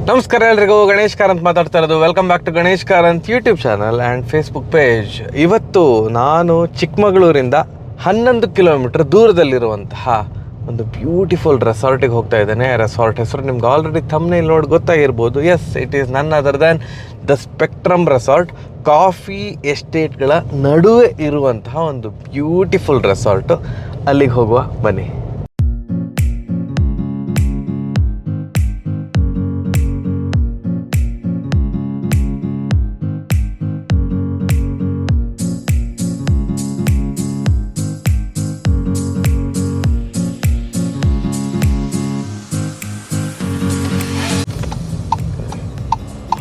ನಮಸ್ಕಾರ ಎಲ್ರಿಗೂ, ಗಣೇಶ್ ಕಾರಂತ್ ಮಾತಾಡ್ತಾ ಇರೋದು. Welcome back to Ganesh Karanth YouTube channel and Facebook page. ಇವತ್ತು ನಾನು ಚಿಕ್ಕಮಗಳೂರಿಂದ 11 ಕಿಲೋಮೀಟರ್ ದೂರದಲ್ಲಿರುವಂತಹ ಒಂದು ಬ್ಯೂಟಿಫುಲ್ ರೆಸಾರ್ಟಿಗೆ ಹೋಗ್ತಾ ಇದ್ದೇನೆ. ರೆಸಾರ್ಟ್ ಹೆಸರು ನಿಮ್ಗೆ ಆಲ್ರೆಡಿ ಥಂಬ್ನೇಲ್ ನೋಡಿ ಗೊತ್ತಾಗಿರ್ಬೋದು. Yes, it is none other than the spectrum resort. Coffee ಎಸ್ಟೇಟ್ಗಳ ನಡುವೆ ಇರುವಂತಹ ಒಂದು ಬ್ಯೂಟಿಫುಲ್ ರೆಸಾರ್ಟು. ಅಲ್ಲಿಗೆ ಹೋಗುವ ಬನ್ನಿ.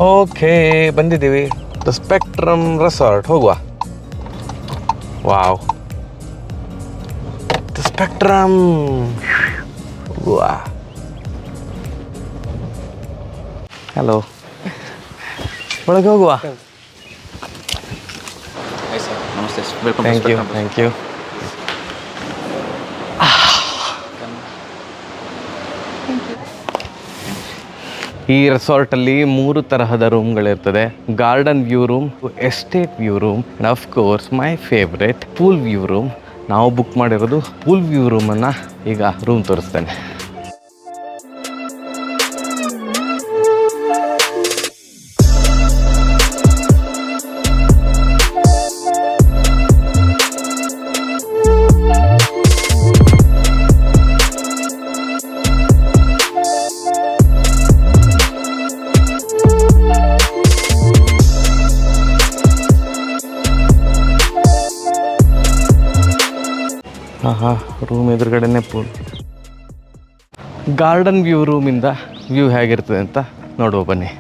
ಓಕೆ, ಬಂದಿದ್ದೀವಿ. ದ ಸ್ಪೆಕ್ಟ್ರಮ್ ರೆಸಾರ್ಟ್ ಹೋಗುವ. Wow, the spectrum. ವಾ, ಹಲೋ, ಒಳಗೆ ಹೋಗುವ. ನಮಸ್ತೆ, ಥ್ಯಾಂಕ್ ಯು. ಈ ರೆಸಾರ್ಟಲ್ಲಿ 3 ತರಹದ ರೂಮ್ಗಳಿರ್ತದೆ. Garden view room, estate view room and of course my favourite pool view room. ನಾವು ಬುಕ್ ಮಾಡಿರೋದು ಪೂಲ್ ವ್ಯೂ ರೂಮನ್ನು. ಈಗ ರೂಮ್ ತೋರಿಸ್ತೇನೆ. ರೂಮ್ ಎದುರುಗಡೆನೇ ಪೂಲ್. ಗಾರ್ಡನ್ ವ್ಯೂ ರೂಮಿಂದ ವ್ಯೂ ಹೇಗಿರ್ತದೆ ಅಂತ ನೋಡುವ ಬನ್ನಿ.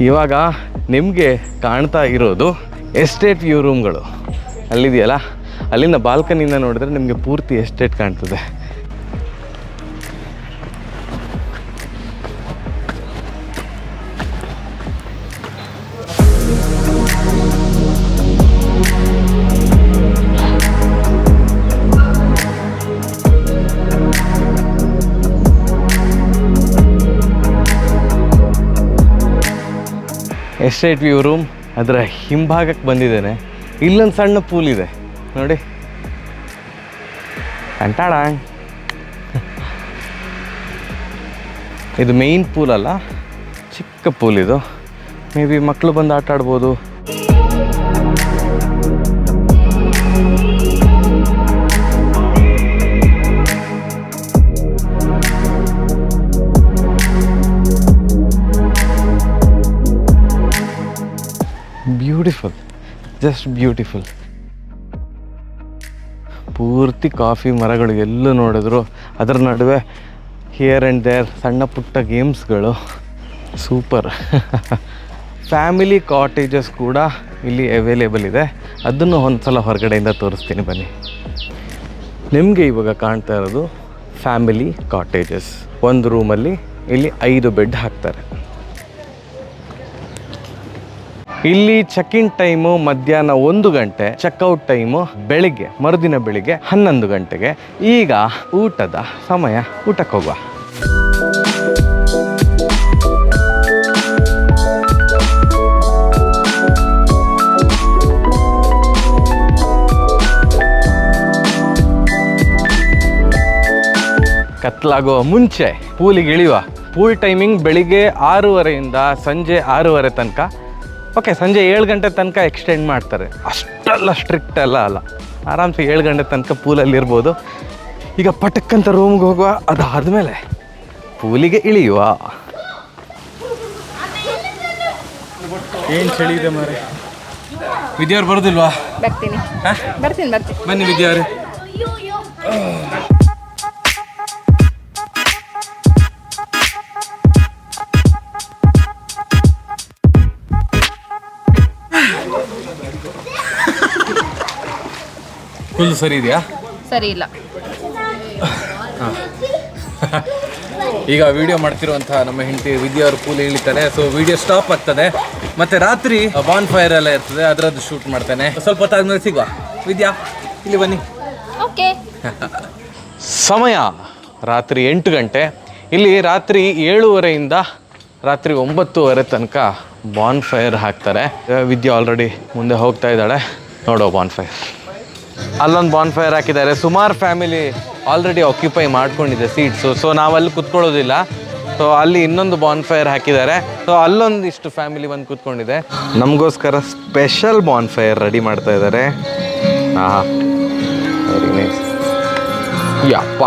ಇವಾಗ ನಿಮಗೆ ಕಾಣ್ತಾ ಇರೋದು ಎಸ್ಟೇಟ್ ವ್ಯೂ ರೂಮ್ಗಳು. ಅಲ್ಲಿದೆಯಲ್ಲ, ಅಲ್ಲಿಂದ ಬಾಲ್ಕನಿಯಿಂದ ನೋಡಿದ್ರೆ ನಿಮಗೆ ಪೂರ್ತಿ ಎಸ್ಟೇಟ್ ಕಾಣ್ತದೆ. ಎಸ್ಟೇಟ್ ವ್ಯೂ ರೂಮ್ ಅದರ ಹಿಂಭಾಗಕ್ಕೆ ಬಂದಿದ್ದೇನೆ. ಇಲ್ಲೊಂದು ಸಣ್ಣ ಪೂಲ್ ಇದೆ ನೋಡಿ. ಅಂಟಾಡ, ಇದು ಮೇಯ್ನ್ ಪೂಲ್ ಅಲ್ಲ, ಚಿಕ್ಕ ಪೂಲ್ ಇದು. ಮೇ ಬಿ ಮಕ್ಕಳು ಬಂದು ಆಟ ಆಡ್ಬೋದು. Beautiful, just beautiful. ಪೂರ್ತಿ ಕಾಫಿ ಮರಗಳು, ಎಲ್ಲೂ ನೋಡಿದ್ರು ಅದರ ನಡುವೆ ಹಿಯರ್ ಆ್ಯಂಡ್ ದೇರ್ ಸಣ್ಣ ಪುಟ್ಟ ಗೇಮ್ಸ್ಗಳು. ಸೂಪರ್. ಫ್ಯಾಮಿಲಿ ಕಾಟೇಜಸ್ ಕೂಡ ಇಲ್ಲಿ ಅವೈಲೇಬಲ್ ಇದೆ. ಅದನ್ನು ಒಂದು ಸಲ ಹೊರಗಡೆಯಿಂದ ತೋರಿಸ್ತೀನಿ ಬನ್ನಿ. ನಿಮಗೆ ಇವಾಗ ಕಾಣ್ತಾ ಇರೋದು ಫ್ಯಾಮಿಲಿ ಕಾಟೇಜಸ್. ಒಂದು ರೂಮಲ್ಲಿ ಇಲ್ಲಿ 5 ಬೆಡ್ ಹಾಕ್ತಾರೆ. ಇಲ್ಲಿ ಚೆಕ್ ಇನ್ ಟೈಮು ಮಧ್ಯಾಹ್ನ 1 ಗಂಟೆ, ಚೆಕ್ಔಟ್ ಟೈಮು ಬೆಳಿಗ್ಗೆ, ಮರುದಿನ ಬೆಳಿಗ್ಗೆ 11 ಗಂಟೆಗೆ. ಈಗ ಊಟದ ಸಮಯ, ಊಟಕ್ಕೆ ಹೋಗುವ. ಕತ್ಲಾಗುವ ಮುಂಚೆ ಪೂಲಿಗೆ ಇಳಿಯುವ. ಪೂಲ್ ಟೈಮಿಂಗ್ ಬೆಳಿಗ್ಗೆ 6:30ಯಿಂದ ಸಂಜೆ 6:30 ತನಕ. ಓಕೆ, ಸಂಜೆ 7 ಗಂಟೆ ತನಕ ಎಕ್ಸ್ಟೆಂಡ್ ಮಾಡ್ತಾರೆ. ಅಷ್ಟೆಲ್ಲ ಸ್ಟ್ರಿಕ್ಟ್ ಅಲ್ಲ. ಆರಾಮ್ಸೆ 7 ಗಂಟೆ ತನಕ ಪೂಲಲ್ಲಿ ಇರ್ಬೋದು. ಈಗ ಪಟಕ್ಕಂತ ರೂಮ್ಗೆ ಹೋಗುವ. ಅದಾದಮೇಲೆ ಪೂಲಿಗೆ ಇಳಿಯುವ. ಏನು ಚಳಿ ಇದೆ ಮಾರೆ. ವಿದ್ಯಾವ್ರು ಬರೋದಿಲ್ವಾ? ಬರ್ತೀನಿ. ಬನ್ನಿ ವಿದ್ಯಾವ್ರೆ. ಫುಲ್ ಸರಿ ಇದೆಯಾ? ಸರಿ ಇಲ್ಲ. ಈಗ ವಿಡಿಯೋ ಮಾಡ್ತಿರುವಂತಹ ನಮ್ಮ ಹೆಂಡತಿ ವಿದ್ಯಾ ಅವರು ಪೂಲ್ ಇಳಿತಾರೆ. ಸೊ ವಿಡಿಯೋ ಸ್ಟಾಪ್ ಆಗ್ತದೆ. ಮತ್ತೆ ರಾತ್ರಿ ಬಾನ್ ಫೈರ್ ಎಲ್ಲ ಇರ್ತದೆ, ಅದರದ್ದು ಶೂಟ್ ಮಾಡ್ತೇನೆ. ಸ್ವಲ್ಪ ಹೊತ್ತಾದ್ಮೇಲೆ ಸಿಗುವ. ವಿದ್ಯಾ ಇಲ್ಲಿ ಬನ್ನಿ. ಓಕೆ. ಸಮಯ ರಾತ್ರಿ 8 ಗಂಟೆ. ಇಲ್ಲಿ ರಾತ್ರಿ 7:30 ರಾತ್ರಿ 9:30 ತನಕ ಬಾನ್ ಫೈರ್ ಹಾಕ್ತಾರೆ. ವಿದ್ಯಾ ಆಲ್ರೆಡಿ ಮುಂದೆ ಹೋಗ್ತಾ ಇದ್ದಾಳೆ. ನೋಡೋ ಬಾನ್ ಫೈರ್. ಅಲ್ಲೊಂದು ಬಾನ್ ಫೈರ್ ಹಾಕಿದ್ದಾರೆ. ಸುಮಾರು ಫ್ಯಾಮಿಲಿ ಆಲ್ರೆಡಿ ಆಕ್ಯುಪೈ ಮಾಡ್ಕೊಂಡಿದೆ ಸೀಟ್ಸು. ಸೊ ನಾವಲ್ಲಿ ಕುತ್ಕೊಳ್ಳೋದಿಲ್ಲ. ಸೊ ಅಲ್ಲಿ ಇನ್ನೊಂದು ಬಾನ್ ಫೈರ್ ಹಾಕಿದ್ದಾರೆ. ಸೊ ಅಲ್ಲೊಂದಿಷ್ಟು ಫ್ಯಾಮಿಲಿ ಬಂದು ಕೂತ್ಕೊಂಡಿದೆ. ನಮಗೋಸ್ಕರ ಸ್ಪೆಷಲ್ ಬಾನ್ ಫೈರ್ ರೆಡಿ ಮಾಡ್ತಾ ಇದ್ದಾರೆ. ಹಾಂ, ವೆರಿ ನೈಸ್. ಯಪ್ಪ,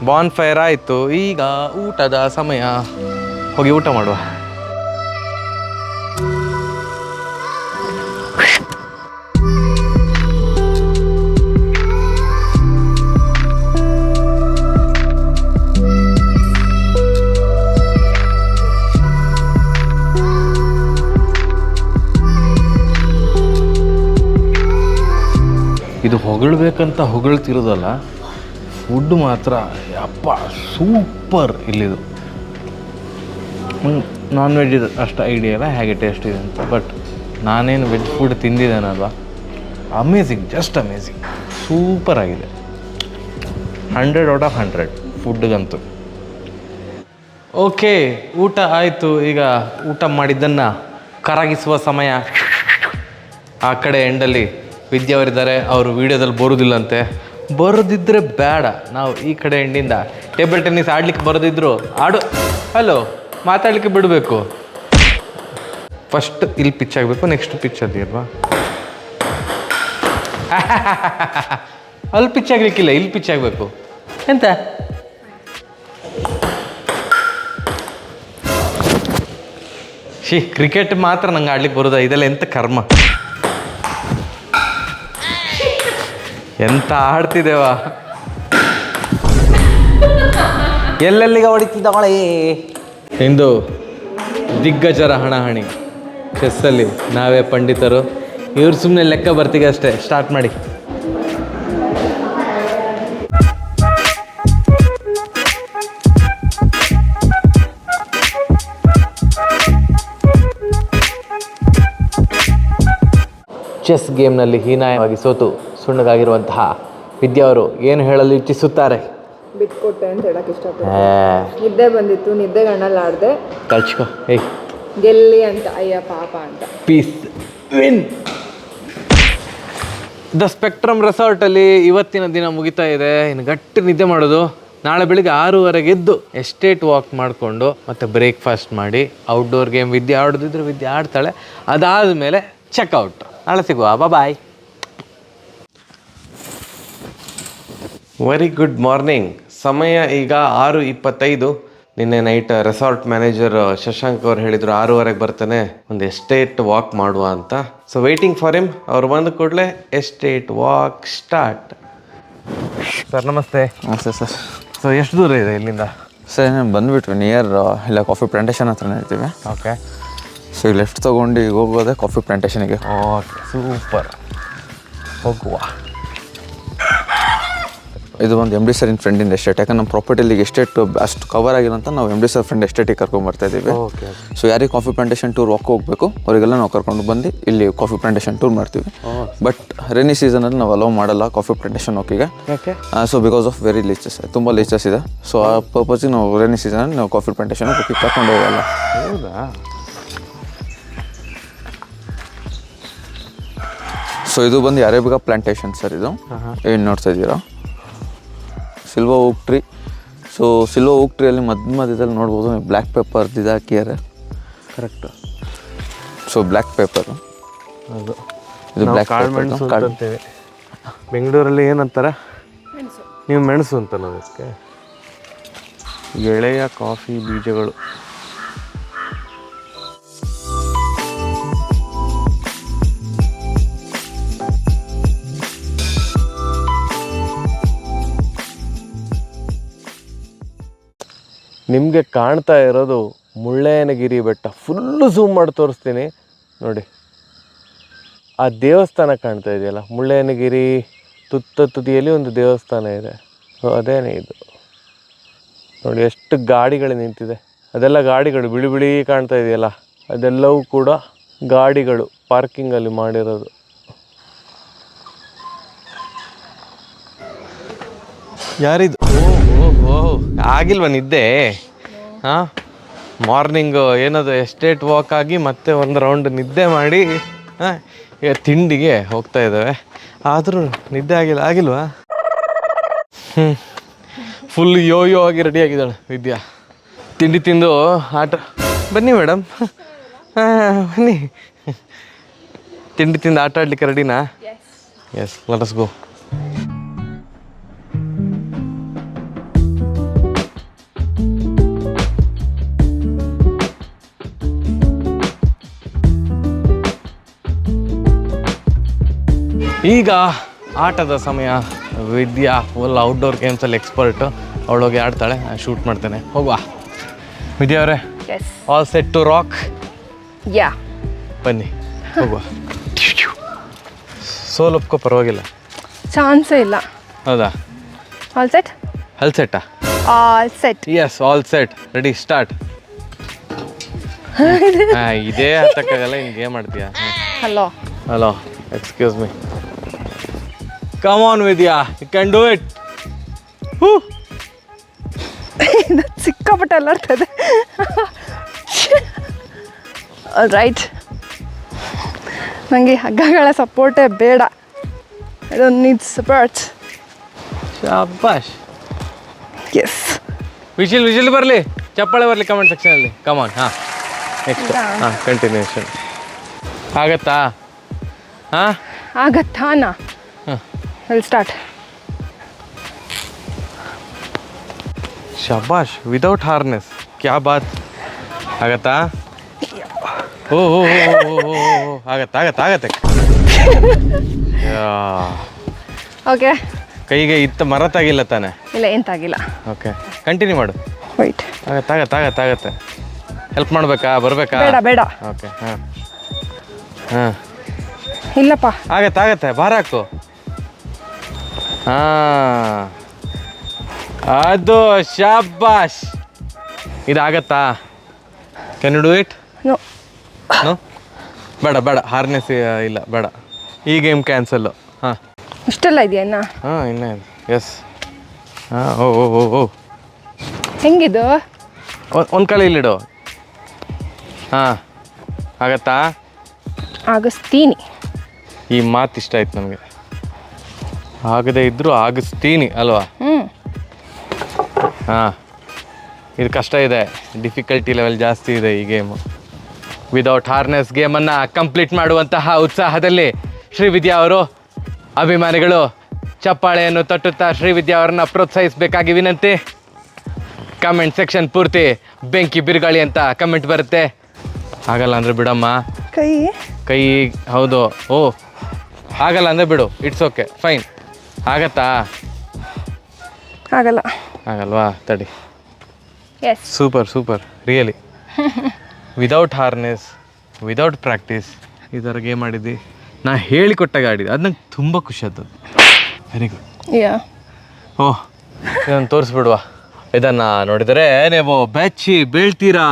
ಬಾನ್ ಫೈರ್ ಆಯಿತು. ಈಗ ಊಟದ ಸಮಯ. ಹೋಗಿ ಊಟ ಮಾಡುವ. ಇದು ಹೊಗಳ್ಬೇಕಂತ ಹೊಗಳ್ತಿರೋದಲ್ಲ, ಫುಡ್ ಮಾತ್ರ ಯಪ್ಪ ಸೂಪರ್ ಇಲ್ಲಿದು. ನಾನ್ ವೆಜ್ ಅಷ್ಟು ಐಡಿಯಾ ಇಲ್ಲ ಹೇಗೆ ಟೇಸ್ಟ್ ಇದೆ ಅಂತ, ಬಟ್ ನಾನೇನು ವೆಜ್ ಫುಡ್ ತಿಂದಿದ್ದೇನಲ್ವ, ಅಮೇಝಿಂಗ್, ಜಸ್ಟ್ ಅಮೇಝಿಂಗ್, ಸೂಪರ್ ಆಗಿದೆ. 100/100 ಫುಡ್ಗಂತೂ. ಓಕೆ, ಊಟ ಆಯಿತು. ಈಗ ಊಟ ಮಾಡಿದ್ದನ್ನು ಕರಗಿಸುವ ಸಮಯ. ಆ ಕಡೆ ಎಂಡಲ್ಲಿ ವಿದ್ಯಾವರಿದ್ದಾರೆ. ಅವರು ವೀಡಿಯೋದಲ್ಲಿ ಬರೋದಿಲ್ಲಂತೆ. ಬರೋದಿದ್ದರೆ ಬೇಡ, ನಾವು ಈ ಕಡೆ ಎಂಡಿಂದ ಟೇಬಲ್ ಟೆನ್ನಿಸ್ ಆಡ್ಲಿಕ್ಕೆ ಬರೋದಿದ್ರು ಆಡು. ಹಲೋ, ಮಾತಾಡಲಿಕ್ಕೆ ಬಿಡಬೇಕು. ಫಸ್ಟ್ ಇಲ್ಲಿ ಪಿಚ್ ಆಗಬೇಕು, ನೆಕ್ಸ್ಟ್ ಪಿಚ್ ಅದೇ ಅಲ್ವಾ. ಅಲ್ಲಿ ಪಿಚ್ ಆಗಲಿಕ್ಕಿಲ್ಲ, ಇಲ್ಲಿ ಪಿಚ್ ಆಗಬೇಕು. ಎಂತ ಕ್ರಿಕೆಟ್ ಮಾತ್ರ ನಂಗೆ ಆಡ್ಲಿಕ್ಕೆ ಬರೋದ? ಇದೆಲ್ಲ ಎಂತ ಕರ್ಮ. ಎಂತ ಆಡ್ತಿದ್ದೇವ. ಎಲ್ಲೆಲ್ಲಿಗೆ ಹೊಡಿತಿದ್ದಾಳೆ. ಇಂದು ದಿಗ್ಗಜರ ಹಣಾಹಣಿ ಚೆಸ್ಸಲ್ಲಿ ನಾವೇ ಪಂಡಿತರು. ಇವ್ರು ಸುಮ್ಮನೆ ಲೆಕ್ಕ ಬರ್ತೀವಿ ಅಷ್ಟೇ. ಸ್ಟಾರ್ಟ್ ಮಾಡಿ. ಚೆಸ್ ಗೇಮ್ನಲ್ಲಿ ಹೀನಾಯವಾಗಿ ಸೋತು ಸುಣ್ಣಗಾಗಿರುವಂತಹ ವಿದ್ಯಾ ಅವರು ಏನು ಹೇಳಲು ಇಚ್ಛಿಸುತ್ತಾರೆ? ಬಿಟ್ಕೊಟ್ಟೆ ಅಂತ ಹೇಳಕ್ಕೆ ಇಷ್ಟಪಡ್ತೀನಿ. ನಿದ್ದೆ ಬಂದಿತ್ತು, ನಿದ್ದೆ ಗಣ್ಣಲ್ಲಿ ಆಡಿದೆ. ಕಳ್ಚ್ಕೊ. ಏಯ್ ಗೆಲ್ಲಿ ಅಂತ, ಅಯ್ಯ ಪಾಪ ಅಂತ. Peace win. ದ ಸ್ಪೆಕ್ಟ್ರಮ್ ರೆಸಾರ್ಟಲ್ಲಿ ಇವತ್ತಿನ ದಿನ ಮುಗಿತಾ ಇದೆ. ಇನ್ನು ಗಟ್ಟಿ ನಿದ್ದೆ ಮಾಡೋದು. ನಾಳೆ ಬೆಳಿಗ್ಗೆ 6:30 ಎದ್ದು ಎಸ್ಟೇಟ್ ವಾಕ್ ಮಾಡಿಕೊಂಡು ಮತ್ತೆ ಬ್ರೇಕ್ಫಾಸ್ಟ್ ಮಾಡಿ ಔಟ್ಡೋರ್ ಗೇಮ್ ವಿದ್ಯಾ ಆಡೋದಿದ್ರೆ ವಿದ್ಯಾ ಆಡ್ತಾಳೆ. ಅದಾದಮೇಲೆ ಚೆಕ್ಔಟ್. ನಾಳೆ ಸಿಗುವ. ಬಾಯ್. Very good morning. ಸಮಯ ಈಗ 6:25. ನಿನ್ನೆ ನೈಟ್ ರೆಸಾರ್ಟ್ ಮ್ಯಾನೇಜರ್ ಶಶಾಂಕ್ ಅವ್ರು ಹೇಳಿದರು 6:30 ಬರ್ತಾನೆ, ಒಂದು ಎಸ್ಟೇಟ್ ವಾಕ್ ಮಾಡುವ ಅಂತ. So waiting for him. ಅವ್ರು ಬಂದ ಕೂಡಲೇ ಎಸ್ಟೇಟ್ ವಾಕ್ ಸ್ಟಾರ್ಟ್. ಸರ್ ನಮಸ್ತೆ. ನಮಸ್ತೆ ಸರ್. ಸೊ ಎಷ್ಟು ದೂರ ಇದೆ ಇಲ್ಲಿಂದ? ಸರ್ ನಾನು ಬಂದುಬಿಟ್ವಿ ನಿಯರ್ ಇಲ್ಲ ಕಾಫಿ ಪ್ಲಾಂಟೇಶನ್ ಹತ್ರನೇ ಇರ್ತೀವಿ. ಓಕೆ. ಸೊ ಈಗ ಲೆಫ್ಟ್ ತೊಗೊಂಡು ಈಗ ಹೋಗೋದೆ ಕಾಫಿ ಪ್ಲಾಂಟೇಶನಿಗೆ. Okay, super. ಹೋಗುವ. ಇದು ಒಂದು MD ಸರ್ ಫ್ರೆಂಡಿಂದ ಎಸ್ಟೇಟ್. ಯಾಕಂದ್ರೆ ನಮ್ಮ ಪ್ರಾಪರ್ಟಿಲಿ ಎಸ್ಟೇಟ್ ಅಷ್ಟು ಕವರ್ ಆಗಿರೋಂತ ನಾವು MD ಸರ್ ಫ್ರೆಂಡ್ ಎಸ್ಟೇಟಿಗೆ ಕರ್ಕೊಂಡ್ಬರ್ತಾ ಇದ್ದೀವಿ. ಸೊ ಯಾರಿಗೆ ಕಾಫಿ ಪ್ಲಾಂಟೇಶನ್ ಟೂರ್ ವಾಕ್ ಹೋಗಬೇಕು ಅವರಿಗೆಲ್ಲ ನಾವು ಕರ್ಕೊಂಡು ಬಂದು ಇಲ್ಲಿ ಕಾಫಿ ಪ್ಲಾಂಟೇಶನ್ ಟೂರ್ ಮಾಡ್ತೀವಿ. ಬಟ್ ರೈನಿ ಸೀಸನಲ್ಲಿ ನಾವು ಅಲೋ ಮಾಡಲ್ಲ ಕಾಫಿ ಪ್ಲಾಂಟೇಶನ್ ಹೋಗಿಗೆ. So because of very leeches, ತುಂಬ ಲೀಚಸ್ ಇದೆ. ಸೊ ಆ ಪರ್ಪಸ್ಗೆ ನಾವು ರೈನಿ ಸೀಸನಲ್ಲಿ ನಾವು ಕಾಫಿ ಪ್ಲಾಂಟೇಶನ್ ಹೋಗಿ ಕರ್ಕೊಂಡು ಹೋಗಲ್ಲ. ಹೌದಾ? ಸೊ ಇದು ಬಂದು ಅರೇಬಿಕಾ ಪ್ಲಾಂಟೇಶನ್ ಸರ್. ಇದು ಏನು ನೋಡ್ತಾ ಇದ್ದೀರಾ, silver oak tree. So silver oak ಟ್ರೀಯಲ್ಲಿ ಮಧ್ಯದಲ್ಲಿ ನೋಡ್ಬೋದು ಬ್ಲ್ಯಾಕ್ ಪೆಪ್ಪರ್ ಇದು ಹಾಕಿದ್ದಾರೆ. ಕರೆಕ್ಟ್. ಸೊ ಬ್ಲ್ಯಾಕ್ ಪೆಪ್ಪರ್ ಅದು ಇದು ಬ್ಲ್ಯಾಕ್ ಕಾಳುಮೆಣಸು ಅಂತೇವೆ. ಬೆಂಗಳೂರಲ್ಲಿ ಏನಂತಾರೆ? ನೀವು ಮೆಣಸು ಅಂತ ಅದಕ್ಕೆ. ಎಳೆಯ ಕಾಫಿ ಬೀಜಗಳು. ನಿಮಗೆ ಕಾಣ್ತಾ ಇರೋದು ಮುಳ್ಳಯ್ಯನಗಿರಿ ಬೆಟ್ಟ ಫುಲ್ಲು ಝೂಮ್ ಮಾಡಿ ತೋರಿಸ್ತೀನಿ ನೋಡಿ. ಆ ದೇವಸ್ಥಾನ ಕಾಣ್ತಾ ಇದೆಯಲ್ಲ, ಮುಳ್ಳಯ್ಯನಗಿರಿ ತುದಿಯಲ್ಲಿ ಒಂದು ದೇವಸ್ಥಾನ ಇದೆ. ಸೊ ಅದೇನೇ ಇದು ನೋಡಿ, ಎಷ್ಟು ಗಾಡಿಗಳು ನಿಂತಿದೆ. ಅದೆಲ್ಲ ಗಾಡಿಗಳು ಬಿಳಿ ಬಿಳಿ ಕಾಣ್ತಾ ಇದೆಯಲ್ಲ, ಅದೆಲ್ಲವೂ ಕೂಡ ಗಾಡಿಗಳು ಪಾರ್ಕಿಂಗಲ್ಲಿ ಮಾಡಿರೋದು. ಯಾರಿದು? ಓಹ್ ಆಗಿಲ್ವ ನಿದ್ದೆ? ಹಾಂ, ಮಾರ್ನಿಂಗು ಏನದು ಎಸ್ಟೇಟ್ ವಾಕ್ ಆಗಿ ಮತ್ತೆ ಒಂದು ರೌಂಡ್ ನಿದ್ದೆ ಮಾಡಿ ಹಾಂ ಈಗ ತಿಂಡಿಗೆ ಹೋಗ್ತಾ ಇದ್ದಾವೆ. ಆದರೂ ನಿದ್ದೆ ಆಗಿಲ್ವಾ? ಫುಲ್ ಯೋ ಆಗಿ ರೆಡಿ ಆಗಿದ್ದಾಳೆ ವಿದ್ಯಾ. ತಿಂಡಿ ತಿಂದು ಆಟ. ಬನ್ನಿ ಮೇಡಮ್, ಬನ್ನಿ. ತಿಂಡಿ ತಿಂದು ಆಟ ಆಡಲಿಕ್ಕೆ ರೆಡಿನಾ? Yes, let us go. ಈಗ ಆಟದ ಸಮಯ. ವಿದ್ಯಾ ಫುಲ್ ಔಟ್ಡೋರ್ ಗೇಮ್ಸಲ್ಲಿ ಎಕ್ಸ್ಪರ್ಟು. ಅವಳೋಗಿ ಆಡ್ತಾಳೆ, ಶೂಟ್ ಮಾಡ್ತೇನೆ. ಹೋಗುವ ವಿದ್ಯಾ ಅವರೇ? All set to rock? Yeah, ಬನ್ನಿ ಹೋಗುವ. ಸೋಲೊಪ್ಕೋ, ಪರವಾಗಿಲ್ಲ. ಚಾನ್ಸೇ ಇಲ್ಲ. ಹೌದಾ? All set? ಆಲ್ ಸೆಟ್ಟಾ? All set. Yes, all set. Ready, start. ಇದೇ ಹತ್ತಕ್ಕಾಗಲ್ಲ, ಹಿಂಗೆ ಏನು ಮಾಡ್ತೀಯಾ? Hello, excuse me. Come on Vidya, you can do it. ಸಿಕ್ಕಾಪಟ್ಟೆ ಅಲ್ಲಾಡ್ತದೆ. ರೈಟ್, ನನಗೆ ಹಗ್ಗಗಳ ಸಪೋರ್ಟೇ ಬೇಡ. I don't need support. ಶಾಬಾಷ್. ಎಸ್, ವಿಜಿಲ್ ಬರಲಿ, ಚಪ್ಪಾಳೆ ಬರಲಿ ಕಮೆಂಟ್ ಸೆಕ್ಷನಲ್ಲಿ. Come on. ಹಾಂ, ನೆಕ್ಸ್ಟ್. ಹಾಂ, ಕಂಟಿನ್ಯೂಷನ್ ಆಗತ್ತಾ? ಹಾಂ, ಆಗತ್ತಾನಾ? Will start. ಶಾಬಾಷ್, ವಿದೌಟ್ ಹಾರ್ನೆಸ್. ಕ್ಯಾ ಬಾತ್. ಆಗತ್ತಾ? ಓ ಆಗತ್ತೆ. ಓಕೆ, ಕೈಗೆ ಇತ್ತ ಮರತಾಗಿಲ್ಲ ತಾನೆ? ಇಲ್ಲ, ಎಂತಾಗಿಲ್ಲ. ಓಕೆ, ಕಂಟಿನ್ಯೂ ಮಾಡು. ವೈಟ್. ಆಗತ್ತೆ. ಹೆಲ್ಪ್ ಮಾಡಬೇಕಾ? ಬರಬೇಕಾ? ಬೇಡ. ಓಕೆ, ಹಾಂ. ಇಲ್ಲಪ್ಪ. ಆಗತ್ತೆ. ಭಾರ ಹಾಕು. ಹಾಂ, ಅದು ಶಾಬಾಷ್. ಇದಾಗತ್ತಾ? Can you do it? No. ಬೇಡ, ಹಾರ್ನೆಸ್ ಇಲ್ಲ, ಬೇಡ. ಈ ಗೇಮ್ ಕ್ಯಾನ್ಸಲ್ಲು. ಹಾಂ, ಇಷ್ಟೆಲ್ಲ ಇದೆಯಾ ಇನ್ನ? ಹಾಂ, ಇನ್ನೇ ಇದೆ. ಎಸ್. ಹಾಂ, ಓ ಹೆಂಗಿದು? ಒಂದು ಕಳೆ ಇಲ್ಲಿಡು. ಹಾಂ, ಆಗತ್ತಾ? ಆಗಿಸ್ತೀನಿ. ಈ ಮಾತು ಇಷ್ಟ ಆಯ್ತು ನನಗೆ. ಆಗದೇ ಇದ್ದರೂ ಆಗಿಸ್ತೀನಿ ಅಲ್ವಾ? ಹಾಂ, ಇದು ಕಷ್ಟ ಇದೆ, ಡಿಫಿಕಲ್ಟಿ ಲೆವೆಲ್ ಜಾಸ್ತಿ ಇದೆ ಈ ಗೇಮು. ವಿದೌಟ್ ಹಾರ್ನೆಸ್ ಗೇಮನ್ನು ಕಂಪ್ಲೀಟ್ ಮಾಡುವಂತಹ ಉತ್ಸಾಹದಲ್ಲಿ ಶ್ರೀವಿದ್ಯಾ ಅವರು ಅಭಿಮಾನಿಗಳು ಚಪ್ಪಾಳೆಯನ್ನು ತಟ್ಟುತ್ತಾ ಶ್ರೀವಿದ್ಯಾ ಅವರನ್ನು ಪ್ರೋತ್ಸಾಹಿಸಬೇಕಾಗಿ ವಿನಂತಿ. ಕಮೆಂಟ್ ಸೆಕ್ಷನ್ ಪೂರ್ತಿ ಬೆಂಕಿ ಬಿರುಗಾಳಿ ಅಂತ ಕಮೆಂಟ್ ಬರುತ್ತೆ. ಆಗಲ್ಲ ಅಂದರೆ ಬಿಡಮ್ಮ. ಕೈ ಹೌದು. ಆಗಲ್ಲ ಅಂದರೆ ಬಿಡು, ಇಟ್ಸ್ ಓಕೆ, ಫೈನ್. ಆಗತ್ತಾ? ಆಗಲ್ವಾ? ತಡಿ. Super really. Without harness, without practice ಈ ಥರ ಗೇಮ್ ಮಾಡಿದ್ದಿ. ನಾ ಹೇಳಿಕೊಟ್ಟಾಗ ಆಡಿದ್ದೆ, ಅದು ನಂಗೆ ತುಂಬ ಖುಷಿ ಆಯ್ತದು. Very good. ಇದನ್ನು ತೋರಿಸ್ಬಿಡುವ. ಇದನ್ನು ನೋಡಿದರೆ ನೀವು ಬೆಚ್ಚಿ ಬೀಳ್ತೀರಾ.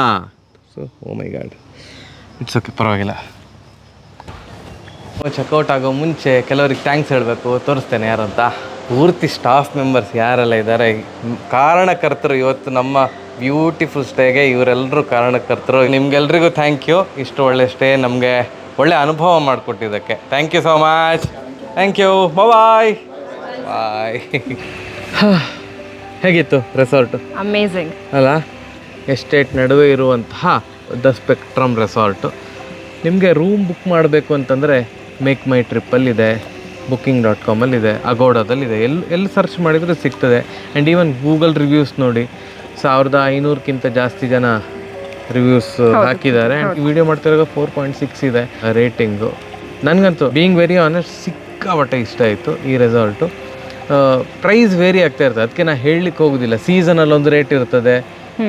So oh my god, it's okay, ಪರವಾಗಿಲ್ಲ. ಚೆಕ್ಔಟ್ ಆಗೋ ಮುಂಚೆ ಕೆಲವರಿಗೆ ಥ್ಯಾಂಕ್ಸ್ ಹೇಳಬೇಕು. ತೋರಿಸ್ತೇನೆ ಯಾರು ಅಂತ. ಪೂರ್ತಿ ಸ್ಟಾಫ್ ಮೆಂಬರ್ಸ್ ಯಾರೆಲ್ಲ ಇದ್ದಾರೆ, ಕಾರಣಕರ್ತರು ಇವತ್ತು ನಮ್ಮ ಬ್ಯೂಟಿಫುಲ್ ಸ್ಟೇಗೆ ಇವರೆಲ್ಲರೂ ಕಾರಣಕರ್ತರು. ನಿಮ್ಗೆಲ್ರಿಗೂ ಥ್ಯಾಂಕ್ ಯು. ಇಷ್ಟು ಒಳ್ಳೆ ಸ್ಟೇ ನಮಗೆ ಒಳ್ಳೆ ಅನುಭವ ಮಾಡಿಕೊಟ್ಟಿದ್ದಕ್ಕೆ thank you so much. Thank you. Bye. ಹೇಗಿತ್ತು ರೆಸಾರ್ಟು? ಅಮೇಝಿಂಗ್ ಅಲ್ಲ? ಎಸ್ಟೇಟ್ ನಡುವೆ ಇರುವಂತಹ ದ ಸ್ಪೆಕ್ಟ್ರಮ್ ರೆಸಾರ್ಟು. ನಿಮಗೆ ರೂಮ್ ಬುಕ್ ಮಾಡಬೇಕು ಅಂತಂದರೆ ಮೇಕ್ ಮೈ ಟ್ರಿಪ್ಪಲ್ಲಿದೆ, booking.com ಇದೆ, ಅಗೋಡಾದಲ್ಲಿದೆ. ಎಲ್ಲಿ ಸರ್ಚ್ ಮಾಡಿದರೆ ಸಿಗ್ತದೆ. ಆ್ಯಂಡ್ ಈವನ್ ಗೂಗಲ್ ರಿವ್ಯೂಸ್ ನೋಡಿ, 1500ಕ್ಕಿಂತ ಜಾಸ್ತಿ ಜನ ರಿವ್ಯೂಸ್ ಹಾಕಿದ್ದಾರೆ. ಆ್ಯಂಡ್ ವಿಡಿಯೋ ಮಾಡ್ತಿರುವಾಗ 4.6 ಇದೆ ರೇಟಿಂಗು. ನನಗಂತೂ ಬೀಯಿಂಗ್ ವೆರಿ ಆನೆಸ್ಟ್ ಸಿಕ್ಕಾಪಟ್ಟೆ ಇಷ್ಟ ಆಯಿತು ಈ ರೆಸಾರ್ಟು. ಪ್ರೈಸ್ ವೇರಿ ಆಗ್ತಾ ಇರ್ತದೆ, ಅದಕ್ಕೆ ನಾನು ಹೇಳಲಿಕ್ಕೆ ಹೋಗೋದಿಲ್ಲ. ಸೀಸನಲ್ಲಿ ಒಂದು ರೇಟ್ ಇರ್ತದೆ,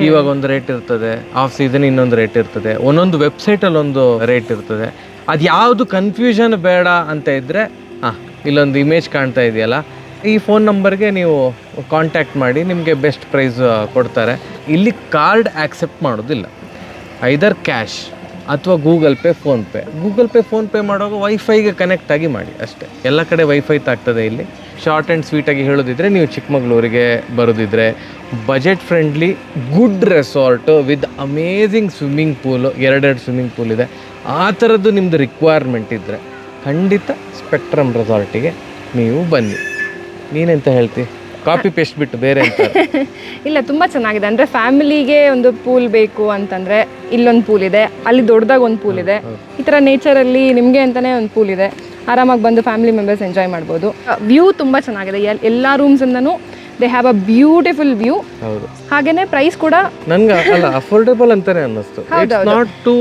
ಇವಾಗ ಒಂದು ರೇಟ್ ಇರ್ತದೆ, ಆಫ್ ಸೀಸನ್ ಇನ್ನೊಂದು ರೇಟ್ ಇರ್ತದೆ, ಒಂದೊಂದು ವೆಬ್ಸೈಟಲ್ಲಿ ಒಂದು ರೇಟ್ ಇರ್ತದೆ. ಅದು ಯಾವುದು ಕನ್ಫ್ಯೂಷನ್ ಬೇಡ ಅಂತ ಇದ್ದರೆ ಇಲ್ಲೊಂದು ಇಮೇಜ್ ಕಾಣ್ತಾ ಇದೆಯಲ್ಲ, ಈ ಫೋನ್ ನಂಬರ್ಗೆ ನೀವು ಕಾಂಟ್ಯಾಕ್ಟ್ ಮಾಡಿ, ನಿಮಗೆ ಬೆಸ್ಟ್ ಪ್ರೈಸ್ ಕೊಡ್ತಾರೆ. ಇಲ್ಲಿ ಕಾರ್ಡ್ ಆಕ್ಸೆಪ್ಟ್ ಮಾಡೋದಿಲ್ಲ, ಐದರ್ ಕ್ಯಾಶ್ ಅಥವಾ Google pay, PhonePe. Google pay, PhonePe ಮಾಡುವಾಗ ವೈಫೈಗೆ ಕನೆಕ್ಟ್ ಆಗಿ ಮಾಡಿ ಅಷ್ಟೇ. ಎಲ್ಲ ಕಡೆ ವೈಫೈ ತಾಗ್ತದೆ ಇಲ್ಲಿ. ಶಾರ್ಟ್ ಆ್ಯಂಡ್ ಸ್ವೀಟಾಗಿ ಹೇಳೋದಿದ್ರೆ, ನೀವು ಚಿಕ್ಕಮಗಳೂರಿಗೆ ಬರೋದಿದ್ರೆ budget friendly good resort with amazing swimming pool, 2 swimming pool ಇದೆ. ಆ ಥರದ್ದು ನಿಮ್ಮದು ರಿಕ್ವೈರ್ಮೆಂಟ್ ಇದ್ದರೆ ಖಂಡಿತ ಸ್ಪೆಕ್ಟ್ರಮ್ ರೆಸಾರ್ಟಿಗೆ ನೀವು ಬನ್ನಿ. ನೀನೆಂತ ಹೇಳ್ತಿ? ಕಾಪಿ ಪೇಸ್ಟ್ ಬಿಟ್ಟು ಬೇರೆ ಅಂತ? ಇಲ್ಲ, ತುಂಬ ಚೆನ್ನಾಗಿದೆ. ಅಂದರೆ ಫ್ಯಾಮಿಲಿಗೆ ಒಂದು ಪೂಲ್ ಬೇಕು ಅಂತಂದರೆ ಇಲ್ಲೊಂದು ಪೂಲ್ ಇದೆ, ಅಲ್ಲಿ ದೊಡ್ಡದಾಗ ಒಂದು ಪೂಲ್ ಇದೆ. ಈ ಥರ ನೇಚರಲ್ಲಿ ನಿಮಗೆ ಅಂತಲೇ ಒಂದು ಪೂಲ್ ಇದೆ. ಆರಾಮಾಗಿ ಬಂದು ಫ್ಯಾಮಿಲಿ ಮೆಂಬರ್ಸ್ ಎಂಜಾಯ್ ಮಾಡ್ಬೋದು. ವ್ಯೂ ತುಂಬ ಚೆನ್ನಾಗಿದೆ. ಎಲ್ಲ ರೂಮ್ಸಿಂದನೂ they have a beautiful view. ಹೌದು. ಹಾಗೇನೆ ಪ್ರೈಸ್ ಕೂಡ ನನ್ಗೆ ಅಲ್ಲ ಅಫೋರ್ಡೆಬಲ್ ಅಂತಾನೆ ಅನ್ನಿಸ್ತು. It's not too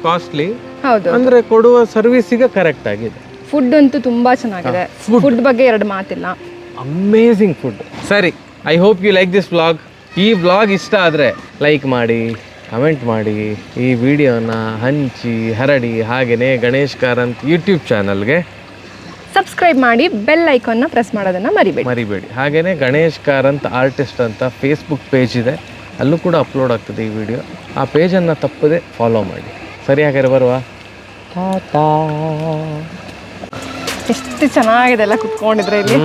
costly. ಹೌದು. ಅಂದ್ರೆ ಕೊಡುವ ಸರ್ವಿಸಿಗೆ ಕರೆಕ್ಟ್ ಆಗಿದೆ. ಫುಡ್ ಅಂತೂ ತುಂಬ ಚೆನ್ನಾಗಿದೆ. ಫುಡ್ ಬಗ್ಗೆ 2 ಮಾತಿಲ್ಲ. Amazing food. ಸರಿ, I hope you like this vlog. ಈ ವ್ಲಾಗ್ ಇಷ್ಟ ಆದರೆ ಲೈಕ್ ಮಾಡಿ, ಕಮೆಂಟ್ ಮಾಡಿ, ಈ ವಿಡಿಯೋನ ಹಂಚಿ ಹರಡಿ. ಹಾಗೆಯೇ ಗಣೇಶ್ ಕಾರಂತ್ ಯೂಟ್ಯೂಬ್ ಚಾನಲ್ಗೆ ಸಬ್ಸ್ಕ್ರೈಬ್ ಮಾಡಿ, ಬೆಲ್ ಐಕಾನ್ನ ಪ್ರೆಸ್ ಮಾಡೋದನ್ನು ಮರಿಬೇಡಿ. ಹಾಗೆಯೇ ಗಣೇಶ್ ಕಾರಂತ್ ಆರ್ಟಿಸ್ಟ್ ಅಂತ ಫೇಸ್ಬುಕ್ ಪೇಜ್ ಇದೆ, ಅಲ್ಲೂ ಕೂಡ ಅಪ್ಲೋಡ್ ಆಗ್ತದೆ ಈ ವಿಡಿಯೋ. ಆ ಪೇಜನ್ನು ತಪ್ಪದೆ ಫಾಲೋ ಮಾಡಿ. ಸರಿ, ಹಾಗಾದ್ರೆ ಬರುವ. ಎಷ್ಟು ಚೆನ್ನಾಗಿದೆ ಎಲ್ಲ ಕುತ್ಕೊಂಡಿದ್ರೆ ಇಲ್ಲಿ.